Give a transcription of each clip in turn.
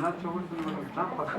나도 오늘 닦았어.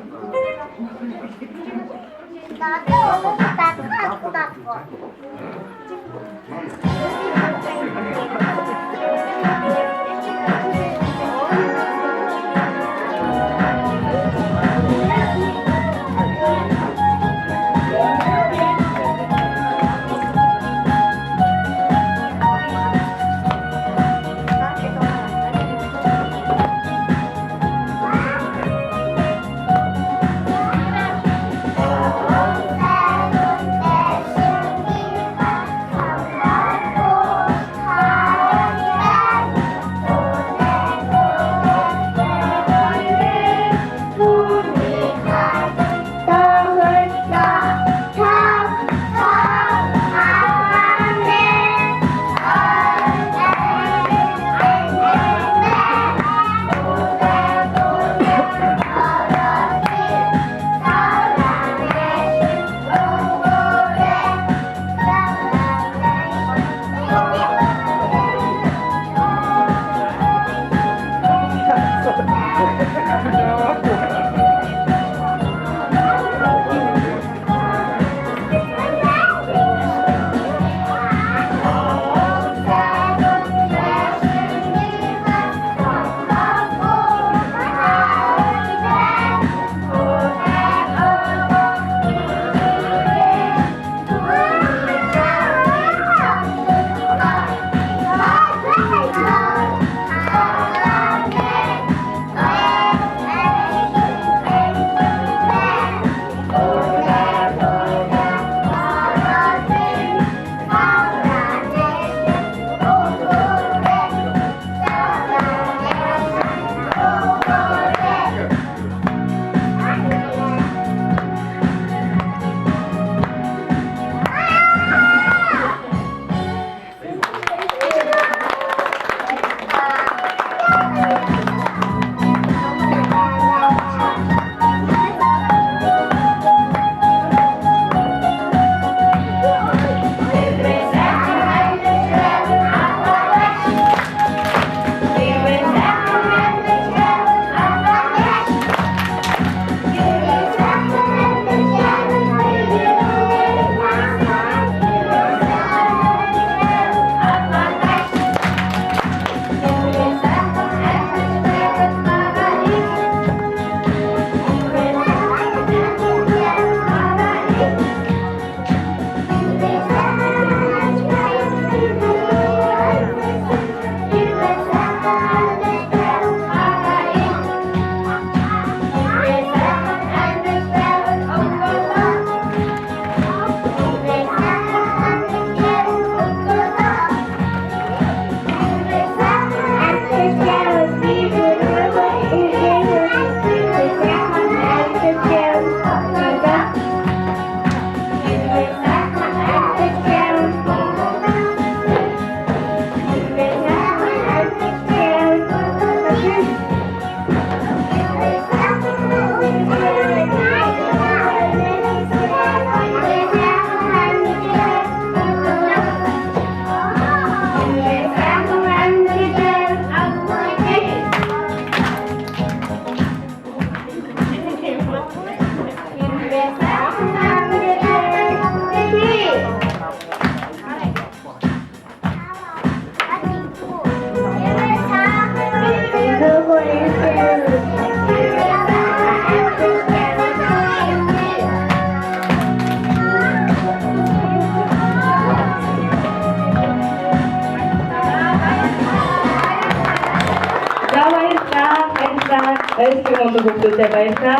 Баярлалаа монгол хүмүүстээ баярлалаа.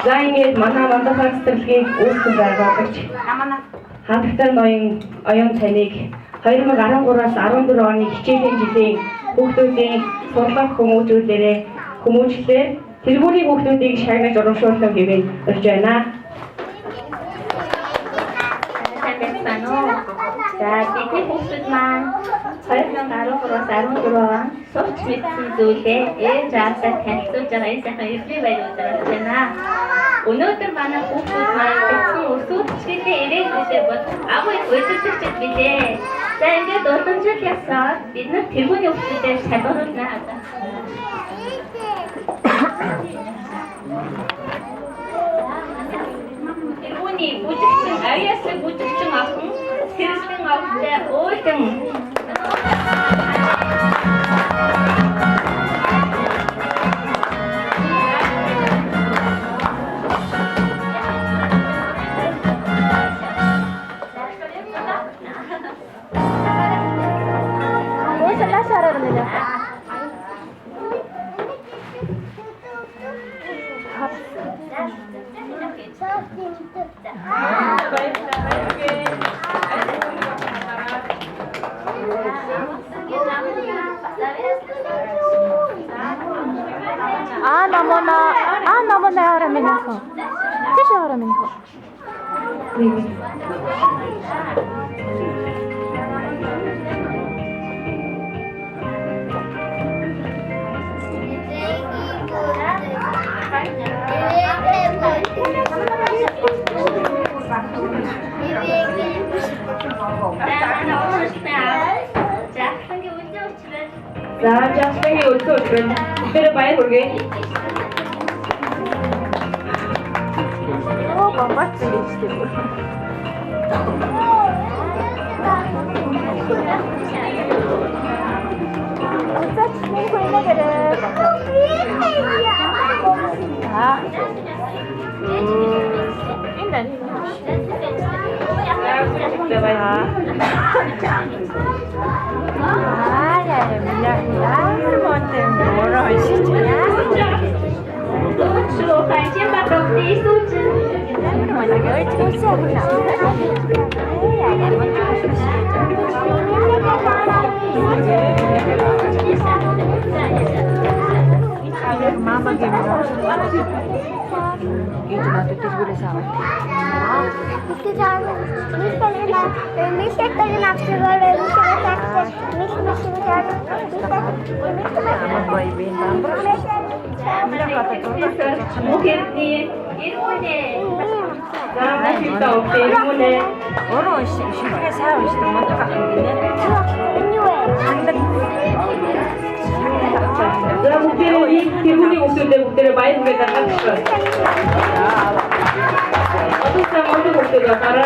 За ингээд манай мандахаар цэцэрлэгийг үүсгэн байгуулагч Хандагтай ноён оюун цайныг 2013-аас 14 оны хичээлийн жилийн хүүхдүүдийн сурлага хүмүүжлэлээр тэргүүрийн хүүхдүүдийг шагнаж урамшуулсан гэвэл өрж байна. За, бидний хүүхдүүд маань 2013-аас 14 он сурч мэдсэн зүйлээ ээж аавтай танилцуулж байгаа энэ сайхан эрдмийн баяр өдөр болж байна. Өнөөдөр манай хүүхдүүд маань бэлтгэн өсвөлчгөлээ ирээдүйдээ бол агуу их удирдагчд билээ. За ингээд уламжлал ясаад бид нар тэргүүний хүүхдүүдэд шалгаруулна. Тэргүүний бүжигчин аяаслаг бүжигчин охин Сэрэлтэн овтой уулын намана яарамынхоо. Тийш яарамынхоо. За жаасныг өтөөрөн тэр баяр хүргэе. Бабач хэлчихсэн. Оцач нэг хүнээ гэрээ. Энэ даа. Mama gimana? Itu nanti terus boleh sama. Mesti jangan, mesti kalian aktifkan, mesti Sama boy bintang. Mungkin ni ini. Nah, kita opini mana? Orang sih saya harus teman tak ini. 자, 목대로 이 기분이 목소리인데 목대를 많이 보겠다 딱 싶어요. 어떤 사람 어떤 목소리가 따라?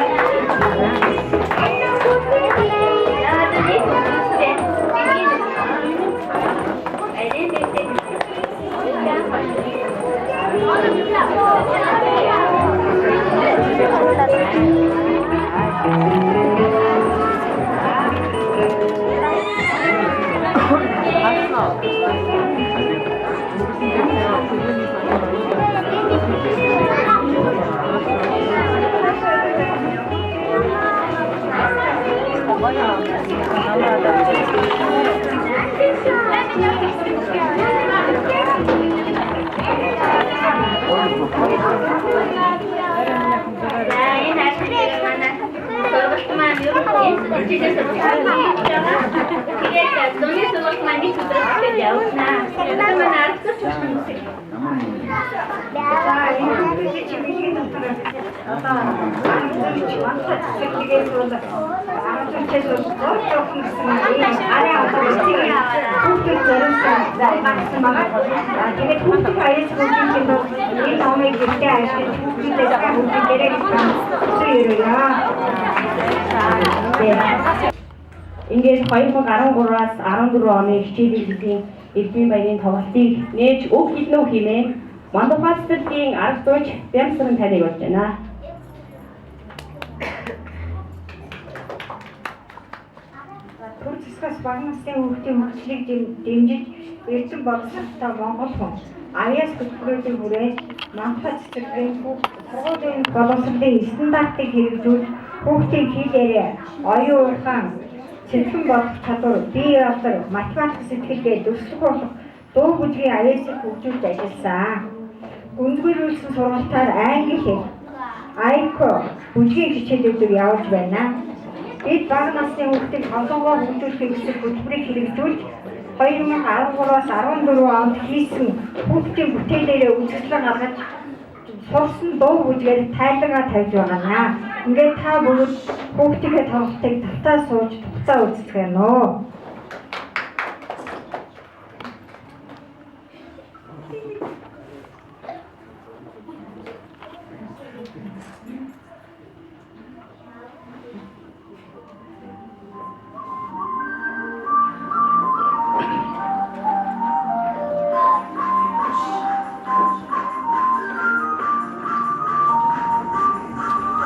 Ингээд 2013-аас 14 оны хичээлийн хэсгийн эрдмийн баярын тоглолтыг нээж өг хіднүү хэмээн Мандухастгийн арга зүйч Бямсран таныг болж байна. Төр засгаас бага насны хүүхдийн хөгжлийг дэмжиж эрдэм боловсролтой Монгол хүн аяас хөтөлбөрөөр хүрээд Мандухай цэцэрлэгийн сургуулийн боловсролын стандартыг хэрэгжүүлж хүүхдийн хэл яриа, оюун ухаан, сэтгэн бодох чадвар, бие болор, математик сэтгэлгээ дөсгөх болох дуу бүжгийн аяасыг хөгжүүлж ажилласан. Гүнзгийрүүлсэн сургалтаар англи хэл, АИКО бүжгийн хичээлүүдийг явуулж байна. Бид бага насны хүүхдийг толгойгоо хөгжүүлэх гэсэн хөтөлбөрийг хэрэгжүүлж 2013-аас 14 онд хийсэн хүүхдийн бүтээлээрээ үйлчлэн гаргаж сурсан дуу бүжгээр тайлбараа тавьж байгаа. Ингээд та бүгд хүүхдийнхээ тоглолтыг тавтаа сууж туцаа үзтгэн нөө.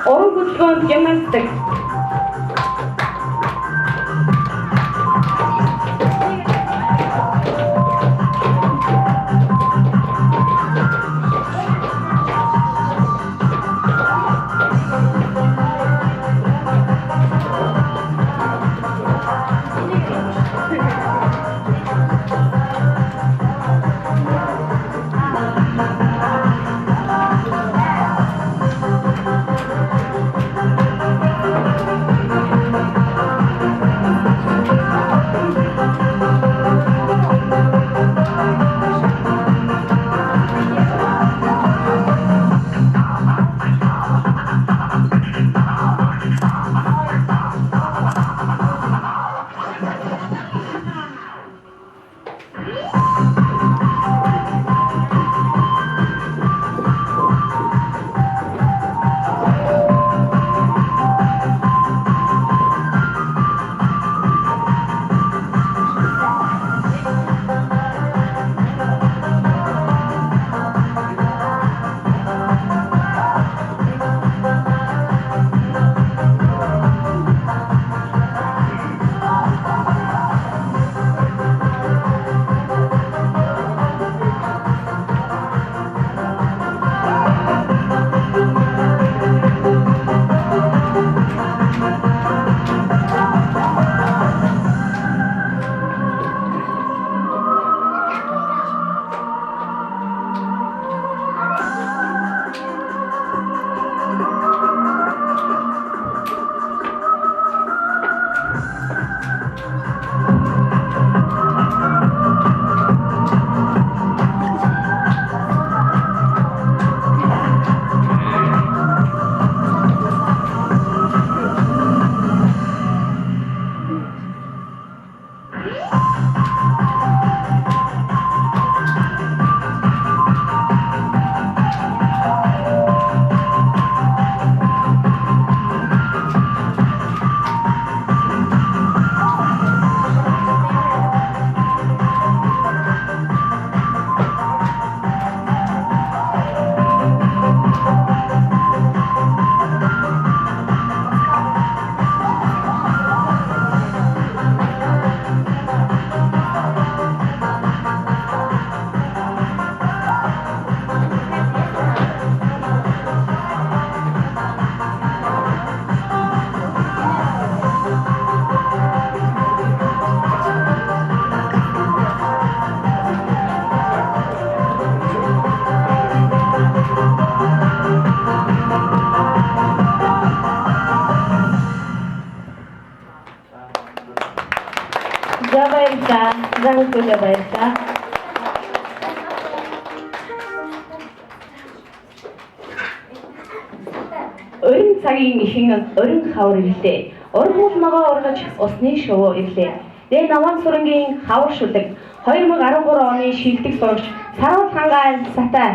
Уран хөдөлгөөнд гимнастик. За баярлалаа. Зангуулаа баярлалаа. Өрн цагийн ихэн өрн хавар ирлээ. Ургуул ногоо ургаж усны шувуу ирлээ. Дэ Наван сүрэнгийн хавар шүлэг 2013 оны шилдэг сурагч Саруул хангаан Сатай.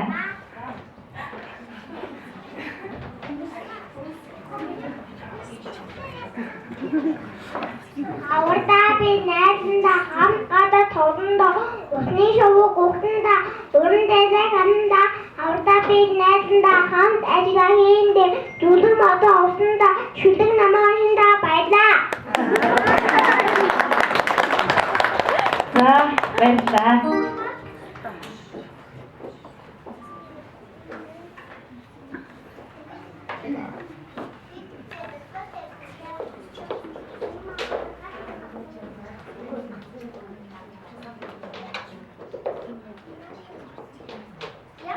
Авардаа би найзанда хамт гадаа тоглондоо усны шувуу гугтанда өрн дэсээ хандаа авардаа би найзанда хамт ажиллаа хийндээ зүлэг модоо уснанда шүлэг намаашинда баярлаа. За баярлалаа.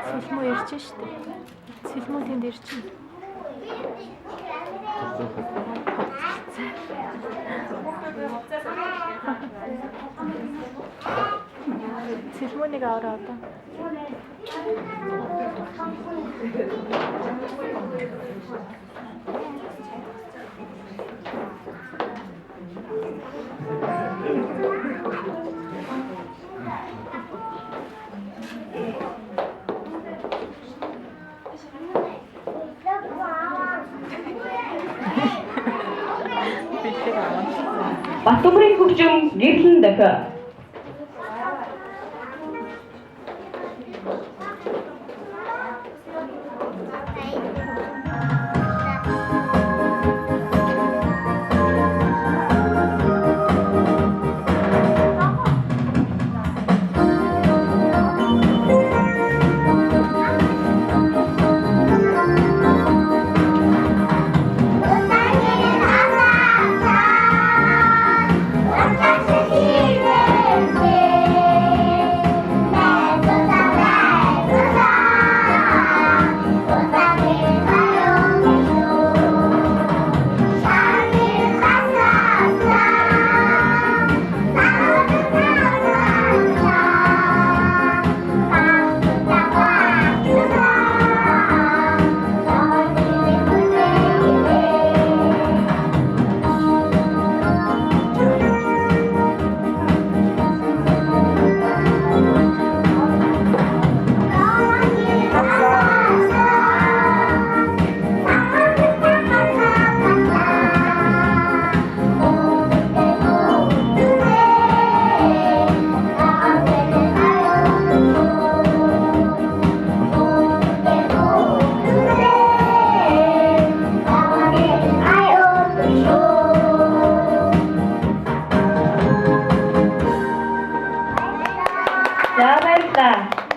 Сэлмүү ирж штэ. Сэлмүү тэнд ирж. 셀모니가 어려웠다. Батбарын хөгжим гэрлэн дохио.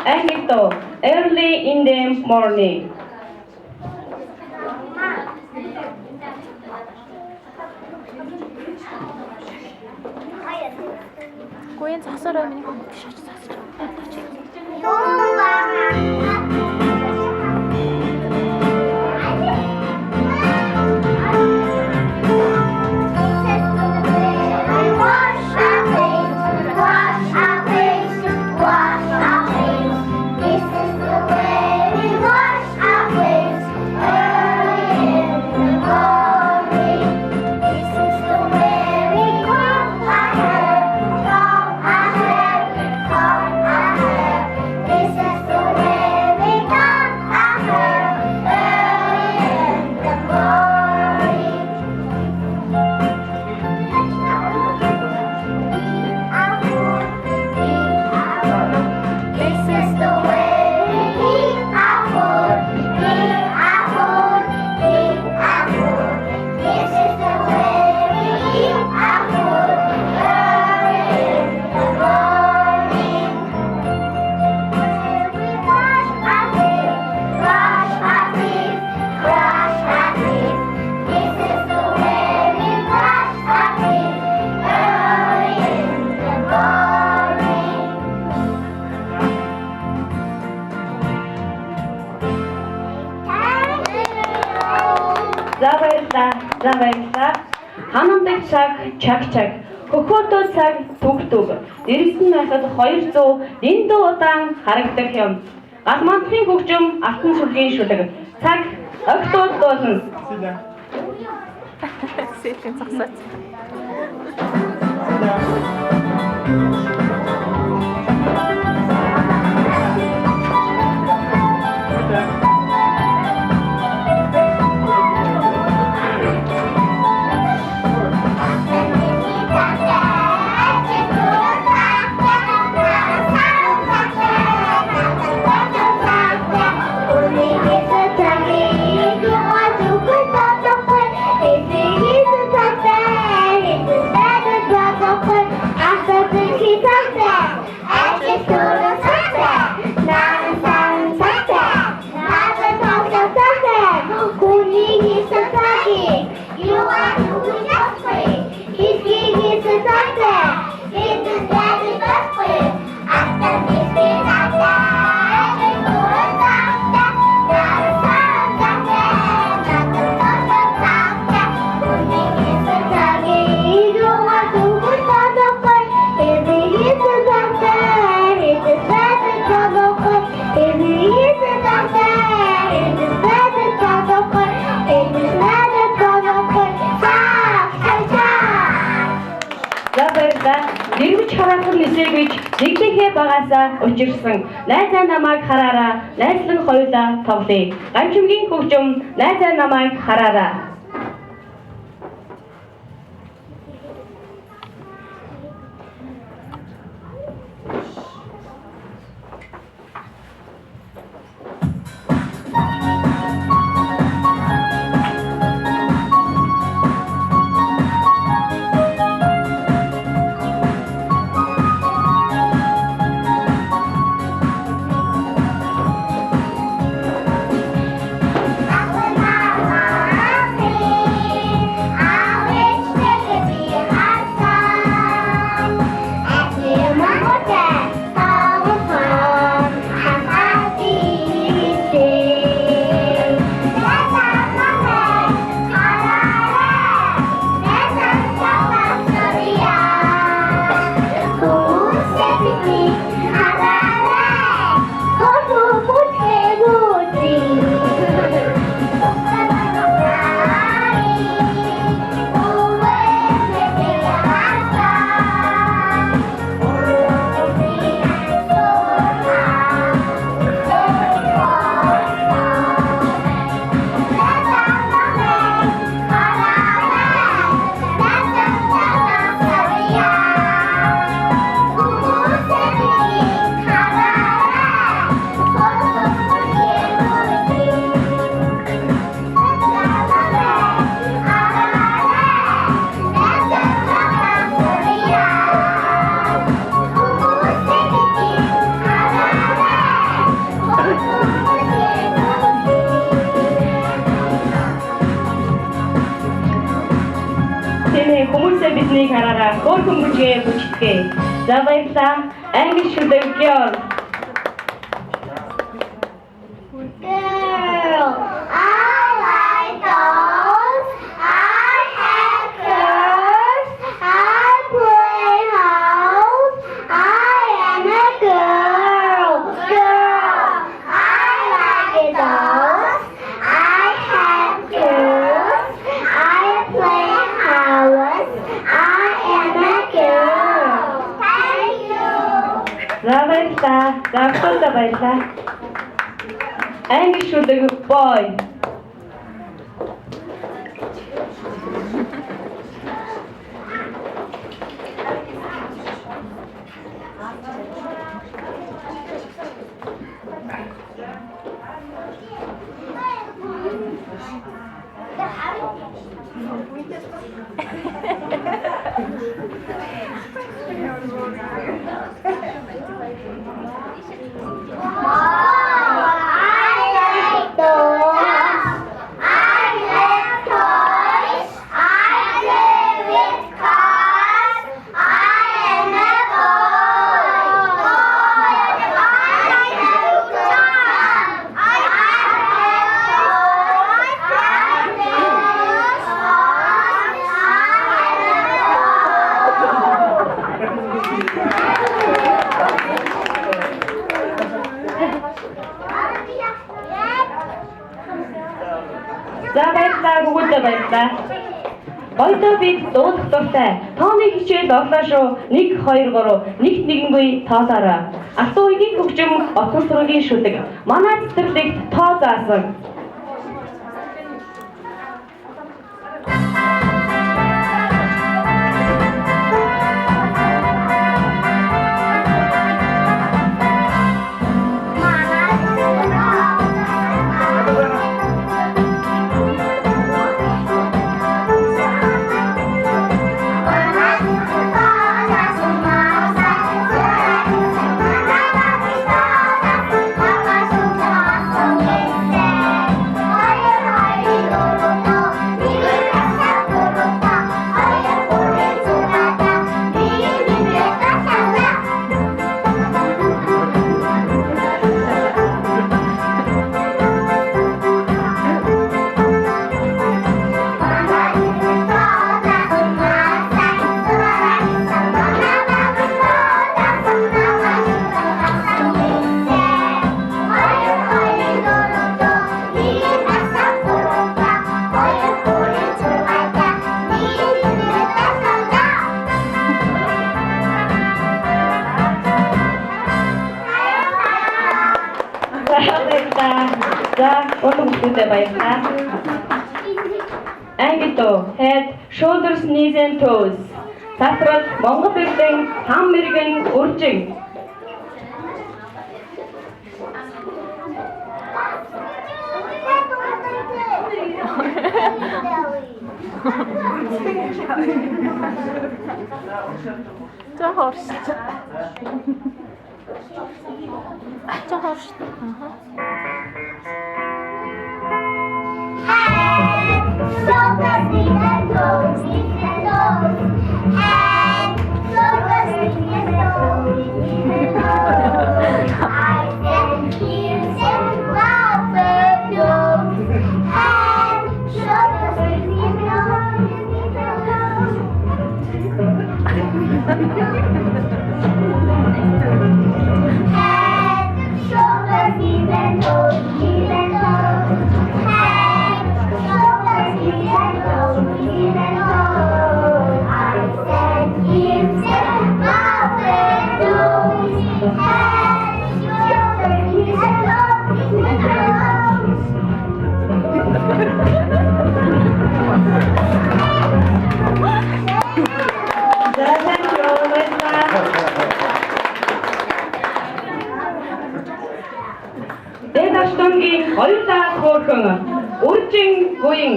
Angito, early in the morning. Гуйн засараа миний хүмүүс шиж засаж За баярлалаа. Ханамдаг цаг чаг. Хөхөөдөө цаг түг. Дэрсэн байхад 200 дэндүү удаан харагдах юм. Гал мандахын хөгжим алтан сүлгийн шүлэг. Цаг огтуд болно. Сэлэн засаж. хараахан нисээ гэж нэгнийхээ багаасаа учирсан найзаа намайг хараараа найзлан хоёулаа тоглоё. Гамчимгийн хөгжим найзаа намайг хараараа. Хүмүүсээ биднийг хараараа хөөрхөн бүжгээ бүжтгэе. За баярлалаа. Англи шүлэг girl. Girl, I like dolls. I have curves. I play house. I am a girl. Girl, I like dolls. I have curves. I play house. I am a girl. Thank you. За баярлалаа. За бүгдээ баярлалаа. Англи шүлэг boy. За баярлалаа бүгдээ баярлалаа. Хоёроо бид дуулах дуртай. Тооны хичээл орлоо шүү. 1 2 3 нэгт нэгэнгүй тоолоорой. Алтан уягийн хөгжим Отон сургуулийн шүлэг. Манай цэцэрлэгт тоо заасан. Mama, баярлалаа. За, уран бүтээлээ баярлалаа. Англи дуу head, shoulders, knees and toes. Татрал Монгол Эрдэн хам мэргэн үржин. За хорш. За хорш. Дэдашдонгийн хоёулаа хөөрхөн үржин буян.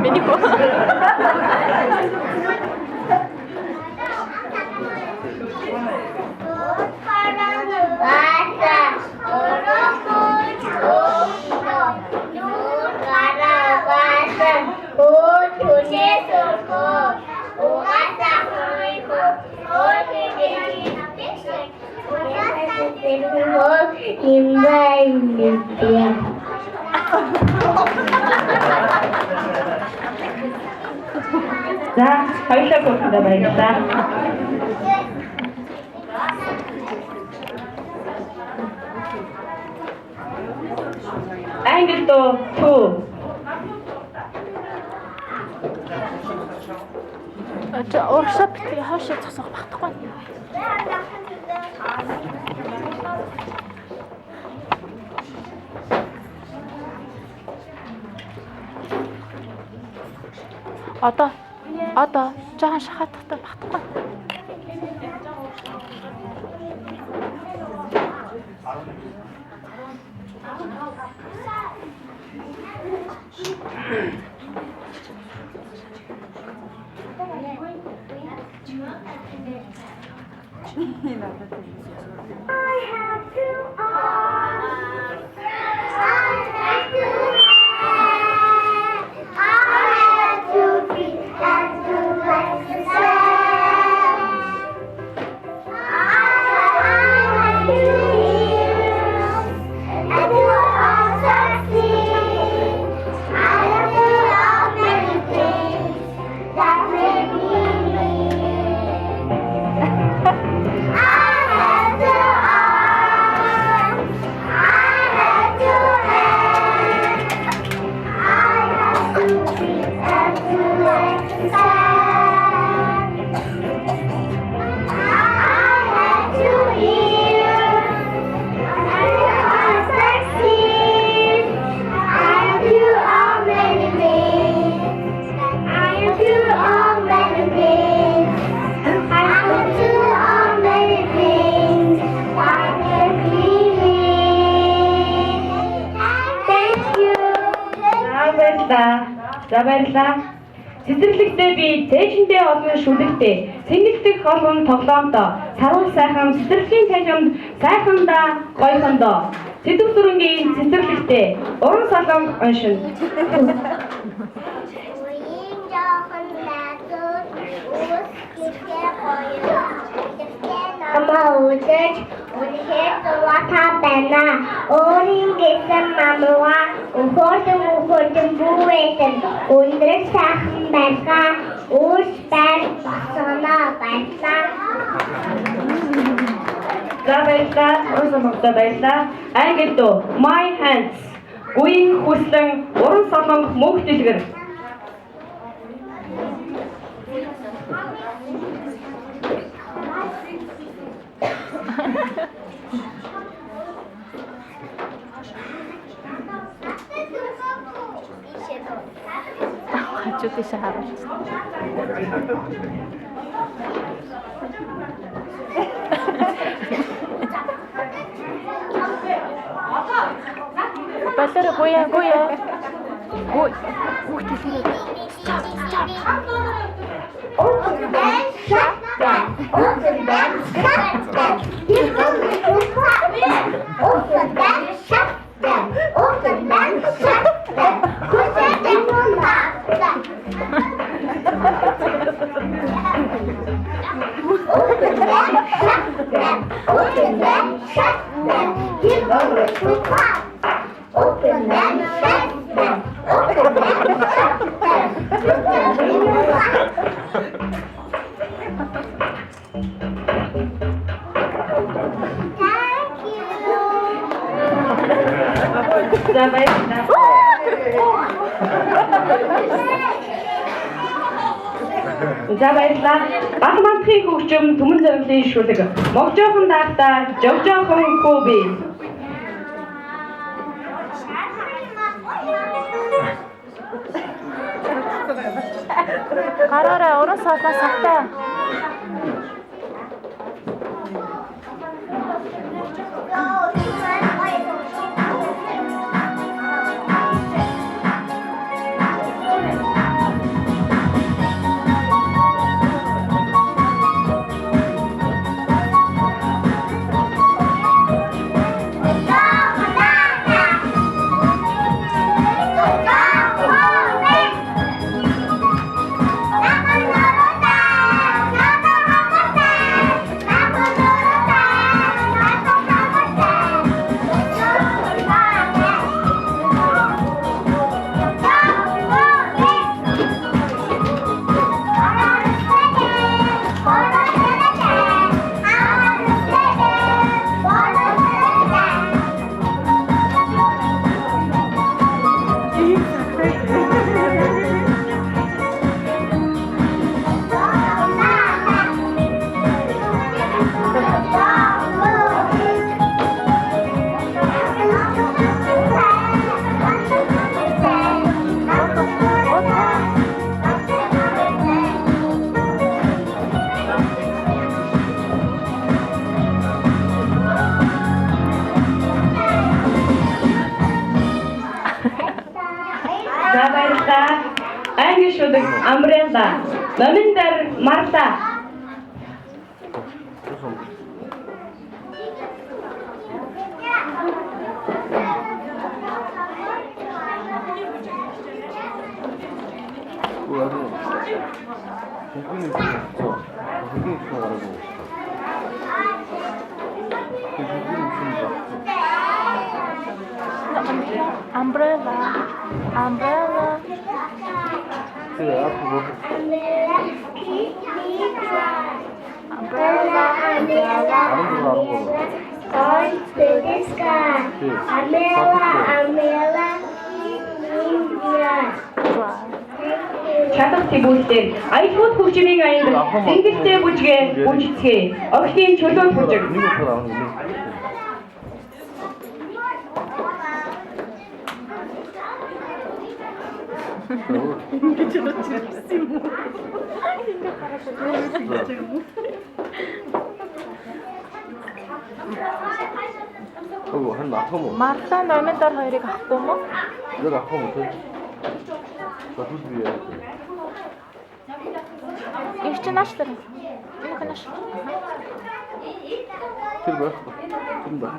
Миний хөө. За, хоёулаа бүгдээ баярлалаа. Англи дуу two. Уршаа битгий хаашаа зогсох багтахгүй. Одоо жаахан шахаатахтай багтахгүй. За баярлалаа. Цэцэрлэгтээ би цээжиндээ олон шүлэгтэй, цэнгэлдэх олон тоглоомдоо, сарвал сайхан цэцэрлэгийн танхимд сайхандаа гойхондоо. Сэдв сүрэнгийн цэцэрлэгтээ уран солонг уншин. Амаа үдэж үнэхээр зулаатай байна. Өөрийн гэсэн мамгаа өхөрдөн бүвэсэн өндөр сайхан байгаа. Өөрс байна босгоноо баярлаа. За баярлалаа. Уран солонготой баярлалаа. Англи дуу My Hands. Үеийн хүслэн уран солонг мөнх дэлгэр. наашаа харуулж. Балер гуя. Гуй. Хүүхдээ хэлээ. Open and shut them. Open them, shut them. Give them little clap. Open them, shut them. Open them, shut them. Push them on top. Open them, shut them. Open them, shut them. Give them little clap. Open them, shut them. Open them, shut them. Push them little clap. За баярлалаа. За баярлалаа. Баг мантхын хөгжим Түмэн зорилын шүлэг. Могжоохон даатаа жогжоохон хөөби. Гараараа уран саалаа савтаа. За баярлалаа. Англи шүлэг Umbrella. Номиндар Марта. Umbrella. Going to the sky. Umbrella. Чадах тэмүүлтээр аялгууд хөгжмийн аянд зингэлтэй бүжгээ бүжицгээ. Октийн чөлөө бүжиг. Марта номиндар хоёрыг авахгүй юм уу? 내가 아까 못해. 나 두드려. Их чи наашлаа. Юу хэнаш? тэр байх. Түн ба.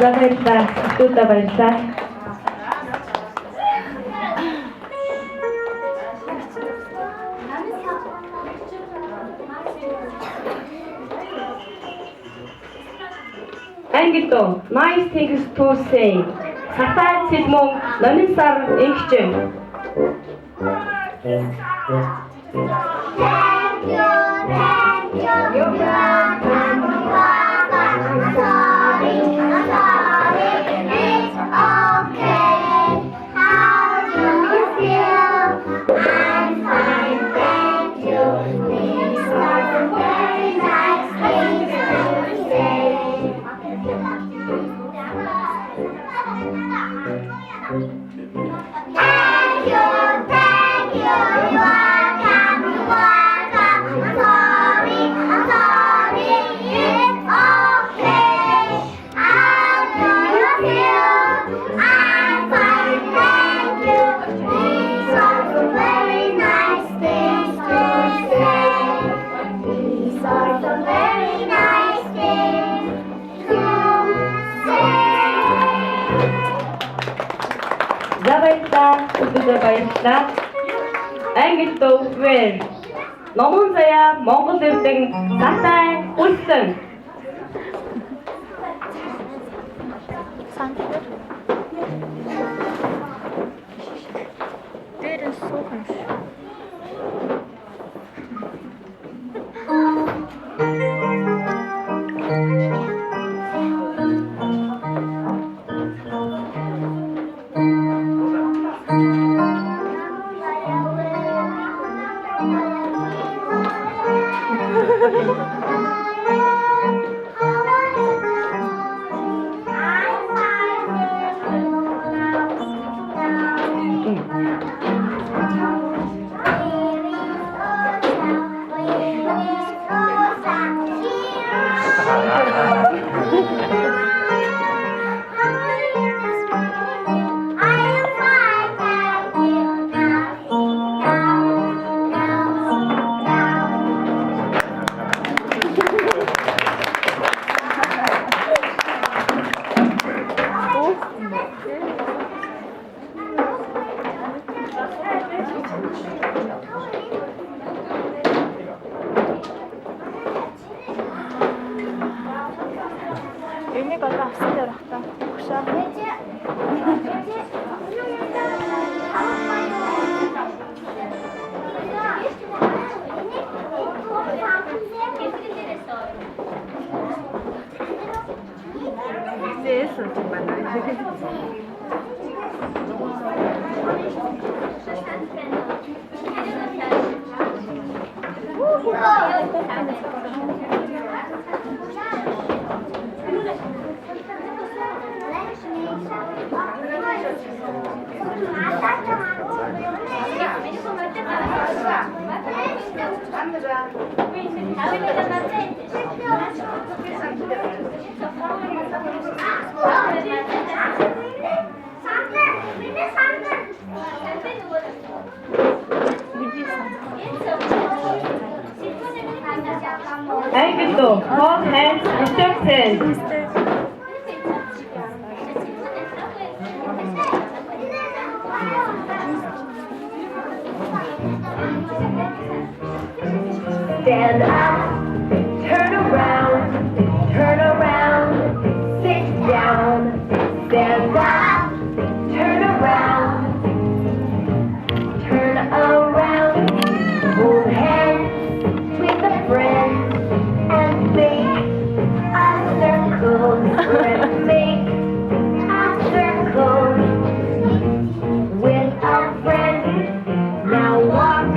За баярлалаа. Төвдөө баярлалаа. Ангидо, nice things to say. Сатай цэлмөн номын сар ингэжээ. Thank you. You're welcome. I'm sorry. It's okay. How do you feel? I'm fine, thank you. These are some very nice things to say. Thank you. You're welcome. I'm sorry. It's okay. How do you feel? I'm fine, thank you. These are some very nice things to say. These are some very nice things to say. За баярлалаа. Төвдөө баярлалаа. Ангидо where Номон заяа Монгол ирдэг Сатай үлсэн. Санхэр. Дээр нь суухан шүү. Энийг одоо авсан дээр багтаа. Өгшөө. Зээсэн ч байна. Ангидо hold hands reception. Stand up, turn around, sit down, stand up, turn around, hold hands with a friend and make a circle, with a friend. Now walk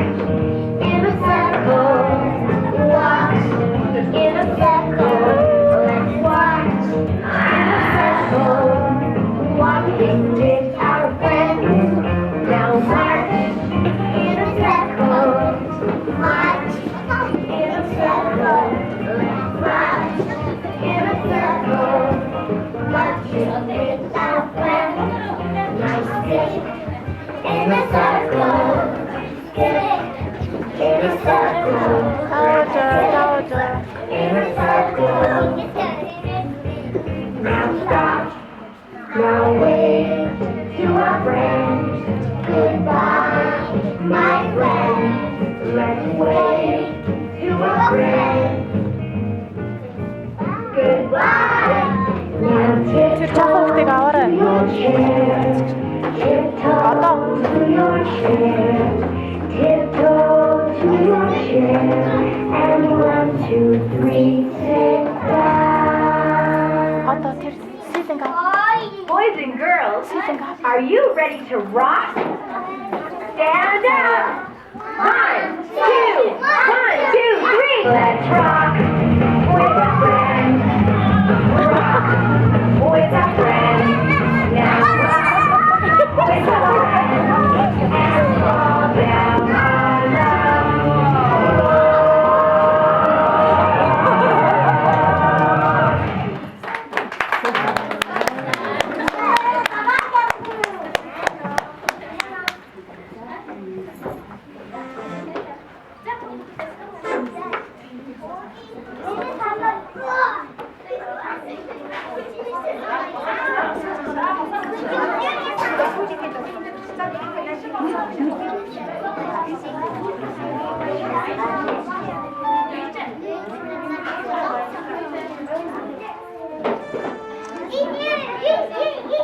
in a circle, walk chair and 1, 2, 3, sit down. Одоо тэр сэлэн гав. Boys and girls, are you ready to rock? Stand up. 1, 2, 3. Let's rock with a friend. Rock with a friend. Now rock with a friend and fall down on the floor.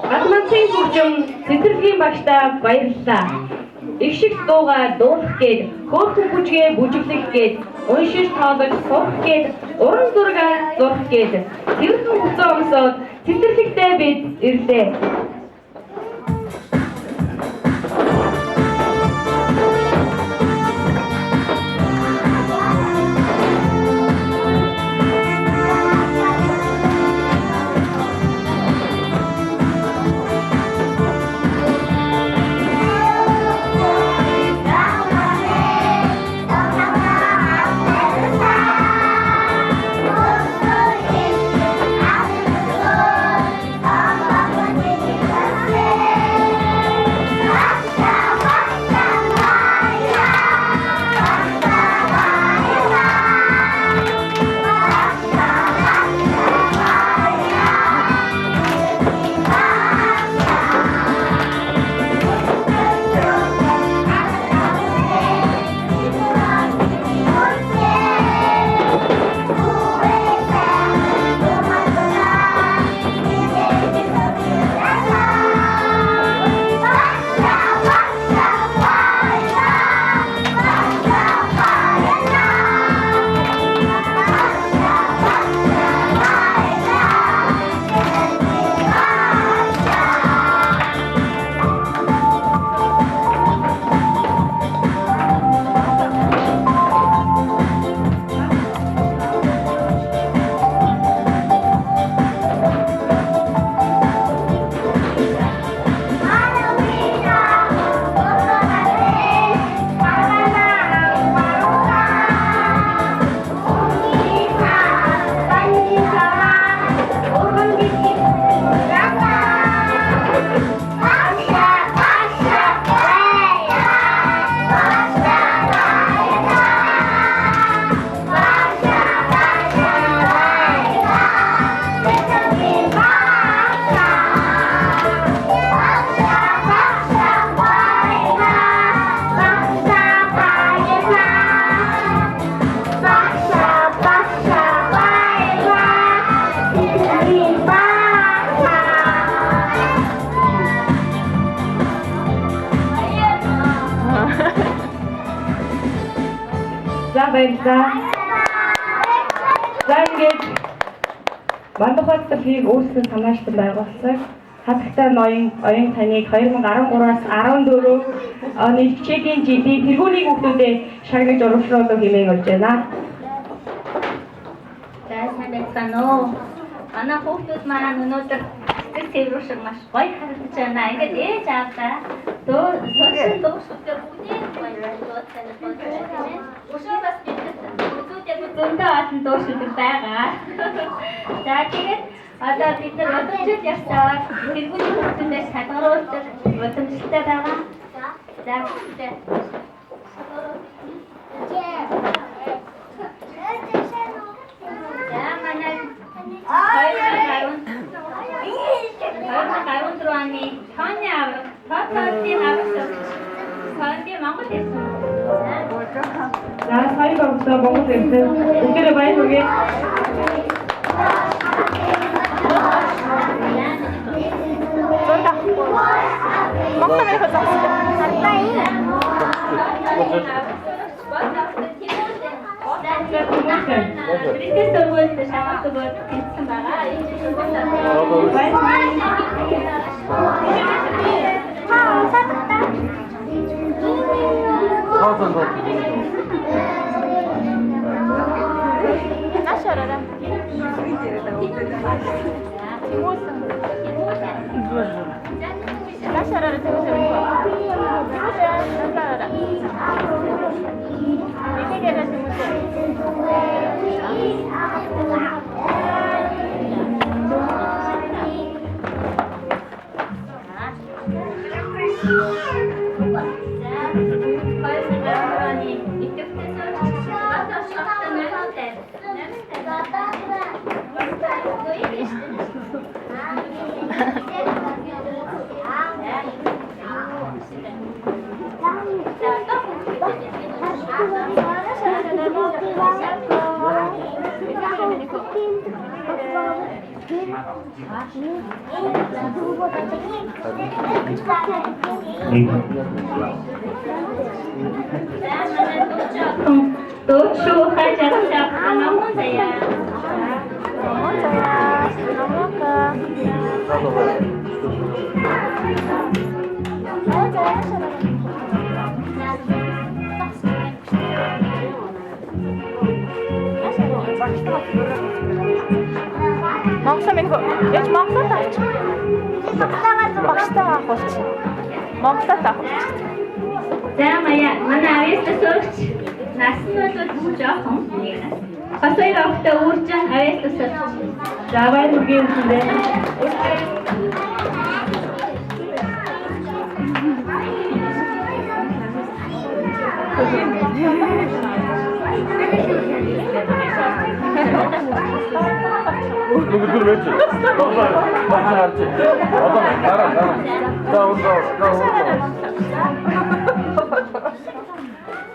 Гадманцын хөгжим цэцэрлэгийн багштаа баярлалаа. Их шиг дуугаа дуулах гээд, хөөрхөн бүжгээ бүжиглэх гээд, уншиж тоолож сурах гээд, уран зургаа зурх гээд, тэрхэн хуцаа өмсөөд цэцэрлэгтээ бид ирлээ. За баярлалаа. За ингээд Мандухай цэцэрлэгийг өөрсдөө санаачлан байгуулсан хатагтай оюун таныг 2013-аас 14 оны хичээлийн жилийн тэргүүний хүүхдүүдэд шагнаж урамшруулах хэмээн болж байна. За сайн байцгаана уу. Манай хүүхдүүд маань өнөөдөр цэцэрлэг шиг маш гоё харагдаж байна. Ингээд ээж аавдаа сонсон дуусахтай бүгдийг баярлуулж байна. Өшөө бас бүгдээ зөндөө олон дуусах байгаа. За тэгээд одоо бид нар өдөржил ярьсаар тэргүүний хүүхдүүдээс салгаруулдаг боломжтой байгаа. За бүгдээ манай 2014 оны тооны авраг, тоотын авраг тооны Монгол хэлсэн. За сайн багтаа Монгол хэлсэн. Бүгдээ баяр хүргэе. Монгол хэлэх үү? Бэлтгэл сургуульд шалгалт өгөөд тэнцсэн байгаа. Нашараа. Нашараа тэгвэл Дөөшөө хаж авсан намун заяа. Монголоо минь яаж Монголоо таач. Багштай авах болчих. Монголоо таах. За маяа манай авьяастай суугч нас нь бол жоохон. Бас хоёр авахтай өөрчн авьяастай суугч. За баяр үргийн үндэ. 누구 왜 지? 맞지 않지? 어떤 나랑 나 온다.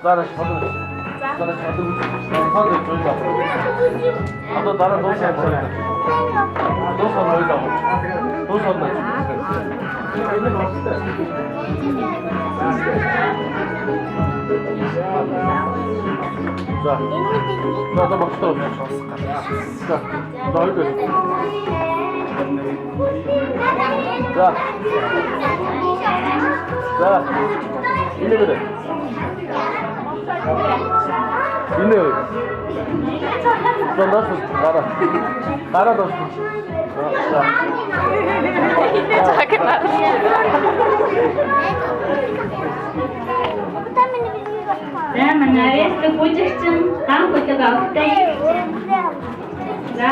나랑 받으면 나랑 받으면 나한테 줘야 돼. 너 나랑 너서 해 버려. 너서 놀자고. 너서 놀자. 자, 나도 막 떨어. 자, 나 얼굴. 자, 이리 그래. 이리. 너 넣었어, 나라 넣었어. За манай авьяастай бүжигчин ган хөдөг авахтай. За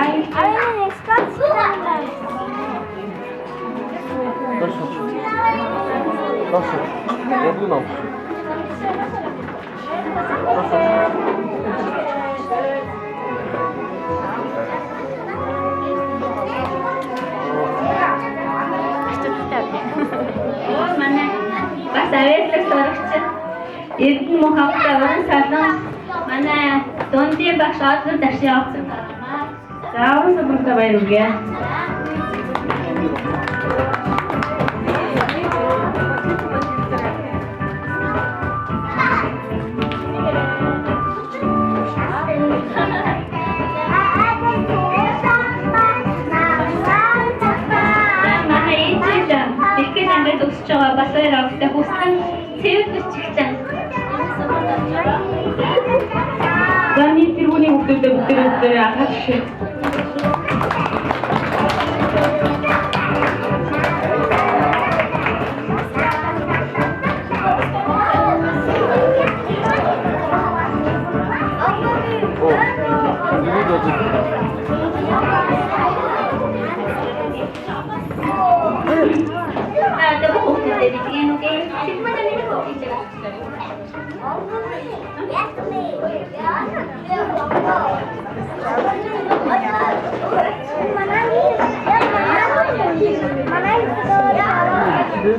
넣었어. 여기 넣어. манай бас авьяастай сурагч Эрдэнэ мохавтай уран салон манай дундын багш Одлон Дашин явуулсан байна. За уран салонтой баяр хүргэе. Өсөж байгаа бас хоёр авахтай хүссэн цэвэр бичигчэн. Ганы тэрүүний хүүхдүүд бүгдээ ахаж шиг.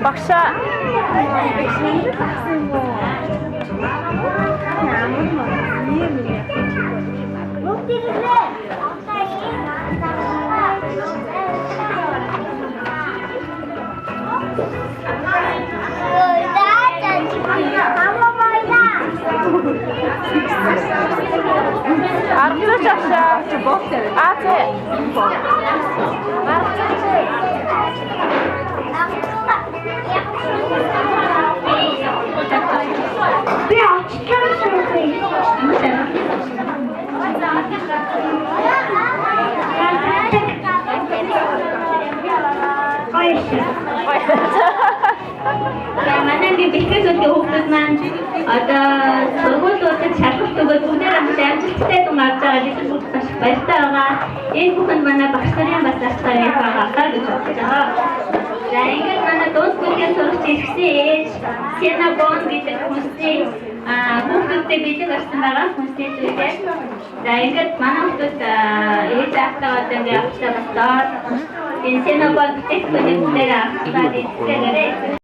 Багшаа Гаргацаач авшаа. Аа тий. Би оччихсан Манай бэлтгэл хүүхдүүд маань одоо сургуулиудад шалгалт өгөөд бүгдээр хамт амжилттай дум авч байгаа гэдэг бүгд маш баяртай байгаа. Энэ бүхэнд манай багш нарын бас ашигтай байгаа гэж бодож байгаа. За ингээд манай дунд бүлгийн сурагч ирсэн ээж Сенабон гэдэг хүмүүсийн хүүхдүүдтэй бэлэг орсон байгаа хүмүүсийн зүйлээ. За ингээд манай хүүхдүүд ээж автаа ингээд автаа бастаад энэ Сенабон бүтээгдэхүүнээр авах гэдэг